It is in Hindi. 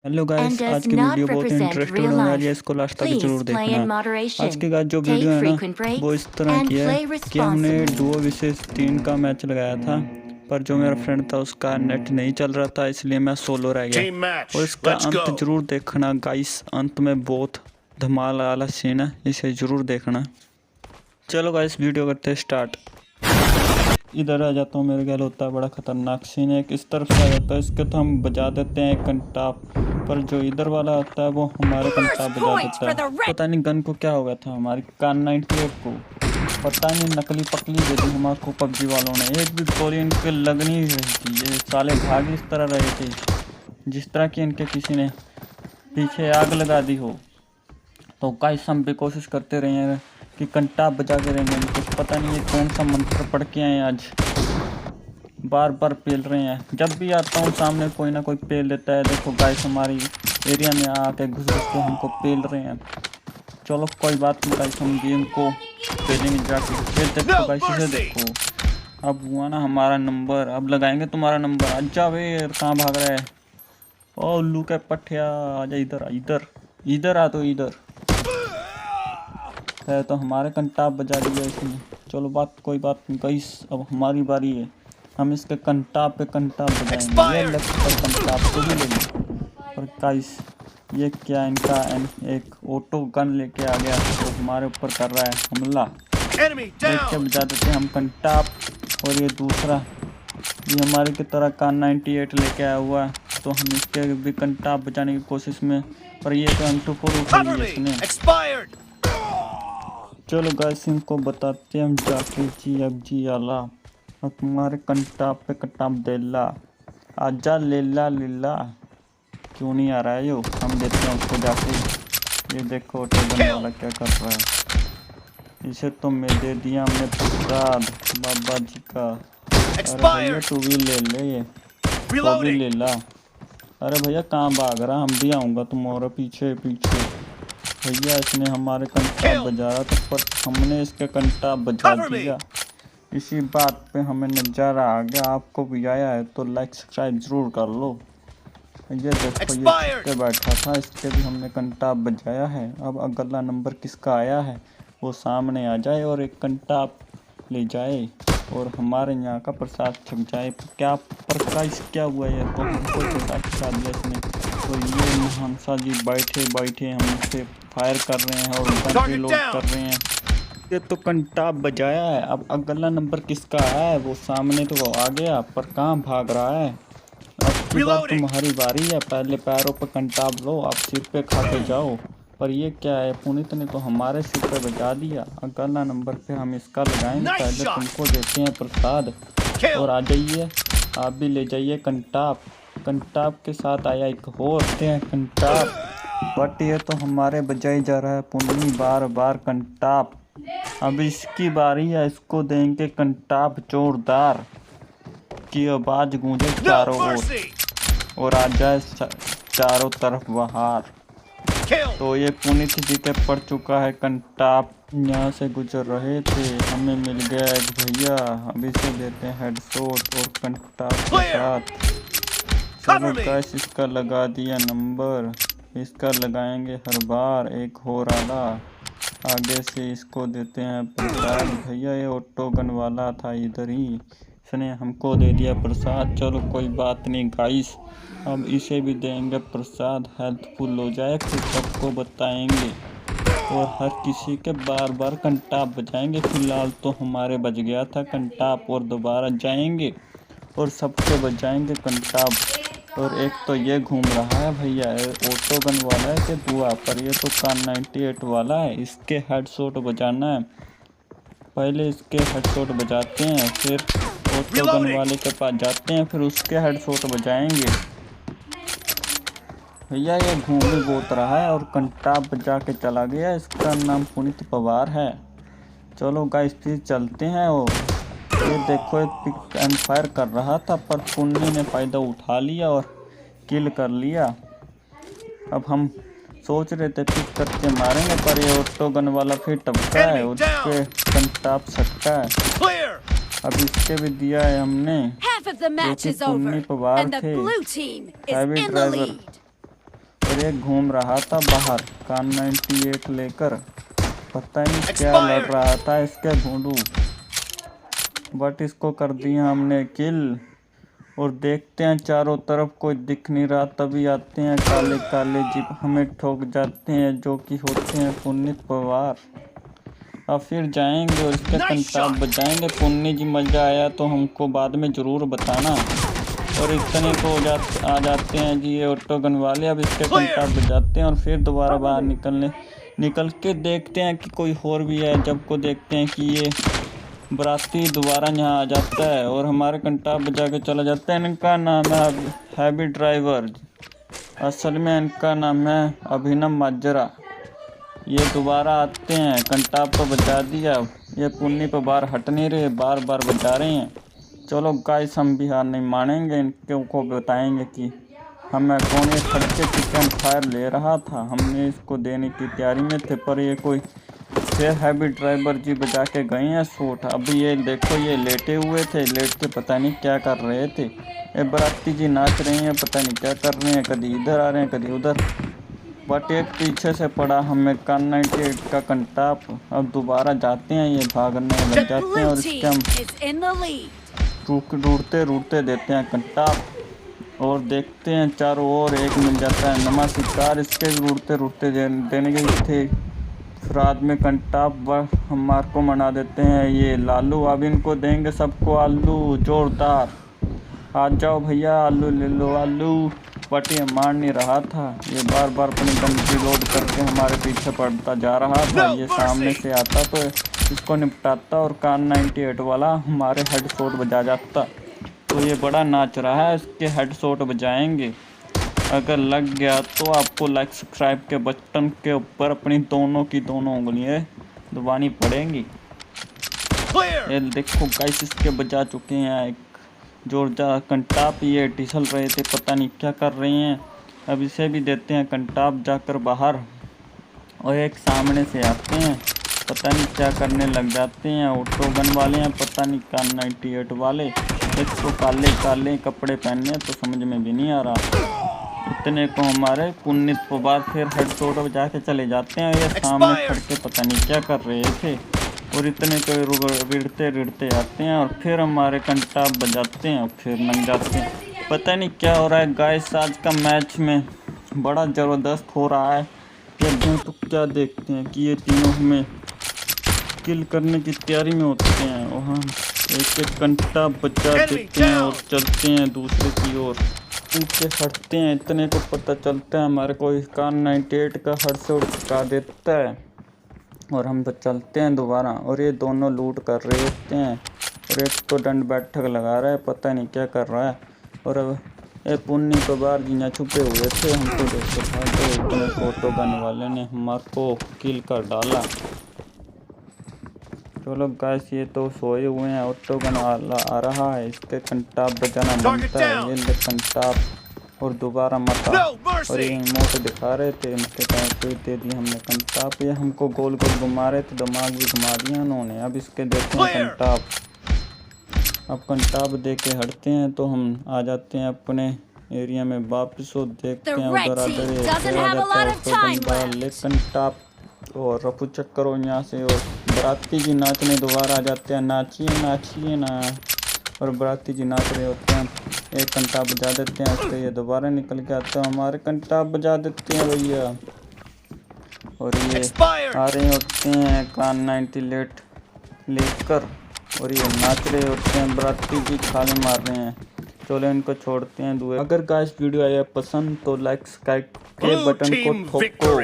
हेलो गाइस, and आज does की not वीडियो बहुत represent इंटरेस्टिंग real होने वाली है। life. इसको लास्ट तक Please जरूर play in देखना। आज moderation, के बाद जो take वीडियो है ना, frequent वो breaks, इस तरह and की है play कि हमने responsibly. डुओ विसेस 3 का मैच लगाया था, पर जो मेरा फ्रेंड था उसका नेट नहीं चल रहा था, इसलिए मैं सोलो रह गया। और इसका अंत जरूर देखना गाइस, अंत में बहुत धमाल वाला सीन है, इसे जरूर देखना। चलो गाइस, वीडियो करते हैं स्टार्ट। इधर आ जाता हूँ, मेरे ख्याल होता है बड़ा खतरनाक सीन है। इस तरफ से आ जाता है, इसके तो हम बजा देते हैं कंटाप, पर जो इधर वाला आता है वो हमारे कंटाप बजा देता है। पता नहीं गन को क्या हो गया था, हमारी कान 98 को पता नहीं नकली पकली दे दी हमारे पबजी वालों ने। एक भी गोली इनके लगनी ही रही थी, ये साले भाग इस तरह रहे थे जिस तरह की इनके किसी ने पीछे आग लगा दी हो। तो गाइस हम भी कोशिश करते रहे हैं कि कंटाप बजा के रहेंगे। कुछ पता नहीं है कौन सा मंत्र पढ़ के आए आज, बार बार पेल रहे हैं। जब भी आता हूँ सामने कोई ना कोई पेल देता है। देखो गाइस हमारी एरिया में आके घुस के हमको पेल रहे हैं। चलो कोई बात नहीं गाइस, हम गेम को पेलेंगे जाके। फिर देखो गाइस, इसे देखो, अब हुआ ना हमारा नंबर, अब लगाएंगे तुम्हारा नंबर। अच्छा वे कहाँ भाग रहा है? ओ उल्लू के पठिया, आजा इधर, इधर इधर आ, तो इधर है। तो हमारे कंटाप बजा दिया इसने। चलो कोई बात नहीं गाइस, अब हमारी बारी है। हम इसके कंटाप पे कंटाप बजाएंगे। ये लेफ्ट पर कंटाप को भी ले लें। और गाइस ये क्या, इनका एक ऑटो गन लेके आ गया तो हमारे ऊपर कर रहा है हमला। देख के बजा देते हैं हम कंटाप। और ये दूसरा, ये हमारे की तरह का 98 लेके आया हुआ है, तो हम इसके भी कंटाप बचाने की कोशिश में। पर ये तो M24 उठा लिया इसने। चलो गाइस इनको बताते हैं हम जाके जी आला। अब तुम्हारे कंटाप पे कंटाप देला, आजा लेला लेला। क्यों नहीं आ रहा है यो? हम देते हैं उसको जाके। ये देखो टेबल वाला क्या कर रहा है। इसे तो मैं दे दिया हमने प्रसाद बाबा जी का। अरे भैया तू भी ले ले, ये तो भी ले ला। अरे भैया कहाँ भाग रहा? हम भी आऊँगा तुम्हारे पीछे पीछे। भैया इसने हमारे कंटाप बजा रहा था, पर हमने इसके कंटाप बजा दिया। इसी बात पे हमें नज़ारा आ गया। आपको भी आया है तो लाइक सब्सक्राइब ज़रूर कर लो। ये देखो ये के बैठा था, इसके भी हमने कंटाप बजाया है। अब अगला नंबर किसका आया है वो सामने आ जाए और एक कंटाप ले जाए और हमारे यहाँ का प्रसाद छक जाए। क्या प्रकाश क्या हुआ है? तो हमको प्रसाद छका दिया इसने। तो ये हंसा जी बैठे बैठे हमसे फायर कर रहे हैं और गन रिलोड कर रहे हैं। ये तो कंटाप बजाया है। अब अगला नंबर किसका है वो सामने तो आ गया, पर कहाँ भाग रहा है? अब की बात तुम्हारी बारी है। पहले पैरों पर कंटाप लो, आप सिर पे खा के जाओ। पर ये क्या है, पुनीत ने तो हमारे सिर पे बजा दिया। अगला नंबर पे हम इसका लगाएंगे। पहले तुमको देते हैं प्रसाद और आ जाइए, आप भी ले जाइए कंटाप। कंटाप के साथ आया एक और कंटाप, बट ये तो हमारे बजाई जा रहा है पुनी बार बार कंटाप। अब इसकी बारी है, इसको देंगे कंटाप जोरदार की आवाज गूंजे चारों ओर और आ जाए चारों तरफ बाहर। तो ये पुनीत जी के पड़ चुका है कंटाप। यहाँ से गुजर रहे थे, हमें मिल गया एक भैया। अभी से देते हैं हेडशॉट और कंटाप के साथ। चलो गाइस इसका लगा दिया नंबर, इसका लगाएंगे हर बार एक हो रहा। आगे से इसको देते हैं प्रसाद। भैया ये ऑटो गन वाला था इधर ही, इसने हमको दे दिया प्रसाद। चलो कोई बात नहीं गाइस, अब इसे भी देंगे प्रसाद। हेल्पफुल हो जाए फिर सबको बताएंगे और हर किसी के बार बार कंटाप बजाएंगे। फिलहाल तो हमारे बज गया था कंटाप और दोबारा जाएंगे और सबके बजाएंगे कंटाप। और एक तो ये घूम रहा है भैया, ऑटो गन वाला है कि दुआ पर, ये तो कान 98 वाला है। इसके हेडशॉट बजाना है, पहले इसके हेडशॉट बजाते हैं, फिर ऑटो गन वाले के पास जाते हैं, फिर उसके हेडशॉट बजाएंगे। भैया ये घूम बहुत रहा है और कंटाप बजा के चला गया। इसका नाम पुनीत पवार है। चलो गाइस फिर चलते हैं। और ये देखो एक पिक एंड फायर कर रहा था, पर पुन्नी ने फ़ायदा उठा लिया और किल कर लिया। अब हम सोच रहे थे पिक करके मारेंगे, पर ये ऑटो गन वाला फिर टपका है और इसके कंटाप सटका है। अब इसके भी दिया है हमने, जो कि पुन्नी पवार थे, हैवी ड्राइवर। और एक घूम रहा था बाहर कान 98 लेकर, पता नहीं क्या लड़ रहा था इसके ढूंढू, बट इसको कर दिया हमने किल। और देखते हैं चारों तरफ कोई दिख नहीं रहा, तभी आते हैं काले काले जीप, हमें ठोक जाते हैं जो कि होते हैं पुनीत पवार। अब फिर जाएंगे और इसका कंटाप बजाएंगे। पुन्नी जी मजा आया तो हमको बाद में ज़रूर बताना। और इतने को आ जाते हैं जी ये ऑटो गन वाले, अब इसके कंटाप बजाते हैं और फिर दोबारा बाहर निकल के देखते हैं कि कोई और भी है। जब को देखते हैं कि ये बराती दोबारा यहाँ आ जाता है और हमारे कंटाप बजा के चला जाता है। इनका नाम है हैवी ड्राइवर, असल में इनका नाम है अभिनव माजरा। ये दोबारा आते हैं, कंटाप तो बजा दिया, ये पुन्नी पर बार हट नहीं रहे, बार बार बजा रहे हैं। चलो गाइस हम भी हार नहीं मानेंगे, इनके को बताएंगे कि हमें कौन ये खर्चे चिकन फायर ले रहा था। हमने इसको देने की तैयारी में थे, पर ये कोई फिर हैवी ड्राइवर जी बजा के गए हैं शूट। अभी ये देखो ये लेटे हुए थे, लेट के पता नहीं क्या कर रहे थे। ये बराती जी नाच रही हैं, पता नहीं क्या कर रहे हैं, कभी इधर आ रहे हैं कभी उधर। बट एक पीछे से पड़ा हमें कान 98 का कंटाप। अब दोबारा जाते हैं, ये भागने लग जाते हैं और इसके हम ढूंढते देते हैं कंटाप और देखते हैं चारों ओर एक मिल जाता है नमा शिकार। इसके ढूंढते देने के थे, फिर बाद में कंटाप हमारे को मना देते हैं ये लालू। अब इनको देंगे सबको आलू जोरदार, आ जाओ भैया आलू ले लो आलू। बट ये मार नहीं रहा था, ये बार बार अपनी गन लोड करके हमारे पीछे पड़ता जा रहा था। ये सामने से आता तो इसको निपटाता और कान 98 वाला हमारे हेडशॉट बजा जाता। तो ये बड़ा नाच रहा है, इसके हेडशॉट बजाएंगे। अगर लग गया तो आपको लाइक सब्सक्राइब के बटन के ऊपर अपनी दोनों की दोनों उंगलियां दबानी पड़ेंगी। ये देखो गाइस इसके बजा चुके हैं एक जोरदार कंटाप। ये टिसल रहे थे, पता नहीं क्या कर रहे हैं। अब इसे भी देते हैं कंटाप जाकर बाहर। और एक सामने से आते हैं, पता नहीं क्या करने लग जाते हैं। ऑटो गन वाले हैं, पता नहीं कान 98 वाले। एक तो काले काले कपड़े पहने तो समझ में भी नहीं आ रहा। इतने को हमारे पुनीत पवार फिर हेडशॉट बजा के चले जाते हैं। ये सामने खड़ के पता नहीं क्या कर रहे थे और इतने को रिड़ते आते हैं और फिर हमारे कंटाप बजाते हैं और फिर लग जाते हैं। पता नहीं क्या हो रहा है गाइस, आज का मैच में बड़ा ज़बरदस्त हो रहा है। ये तो क्या देखते हैं कि ये तीनों हमें किल करने की तैयारी में होते हैं और हम एक एक कंटाप बजा देते हैं और चलते हैं दूसरे की ओर, पीछे हटते हैं। इतने को पता चलता है हमारे को कान 98 का हेडशॉट चुका देता है और हम तो चलते हैं दोबारा। और ये दोनों लूट कर रहे होते हैं और एक तो दंड बैठक लगा रहा है, पता नहीं क्या कर रहा है। और अब ये पुन्नी पवार जी यहाँ छुपे हुए थे, हमको देखते भागे। इतने ऑटो गन वाले ने हमारे को किल कर डाला। चलो गाइस ये तो सोए हुए हैं, ऑटो गन वाला आ रहा है, इसके कंटाप बजाना बनता है। ये ले कंटाप और दोबारा मता। और ये इमोट दिखा रहे थे, इनके टाइम दे दिए हमने कंटाप। ये हमको गोल गोल घुमा रहे थे, दिमाग भी घुमा दिया उन्होंने। अब इसके देते हैं कंटाप। अब कंटाप दे के हटते हैं तो हम आ जाते हैं अपने एरिया में वापस। और देखते हैं उधर ले कंटाप और रफू चेक करो यहाँ से। और बराती जी नाचने दोबारा आ जाते हैं, नाचिए ना। और बराती जी नाच रहे होते हैं, एक कंटाप बजा देते हैं, उससे ये दोबारा निकल के आते हैं, हमारे कंटाप बजा देते हैं भैया। और ये आ रहे होते हैं कान 98 लेकर और ये नाच रहे होते हैं, बराती जी खाले मार रहे हैं। चलो इनको छोड़ते हैं दूर। अगर गाइस वीडियो आया पसंद तो लाइक सब्सक्राइब के बटन को ठोको।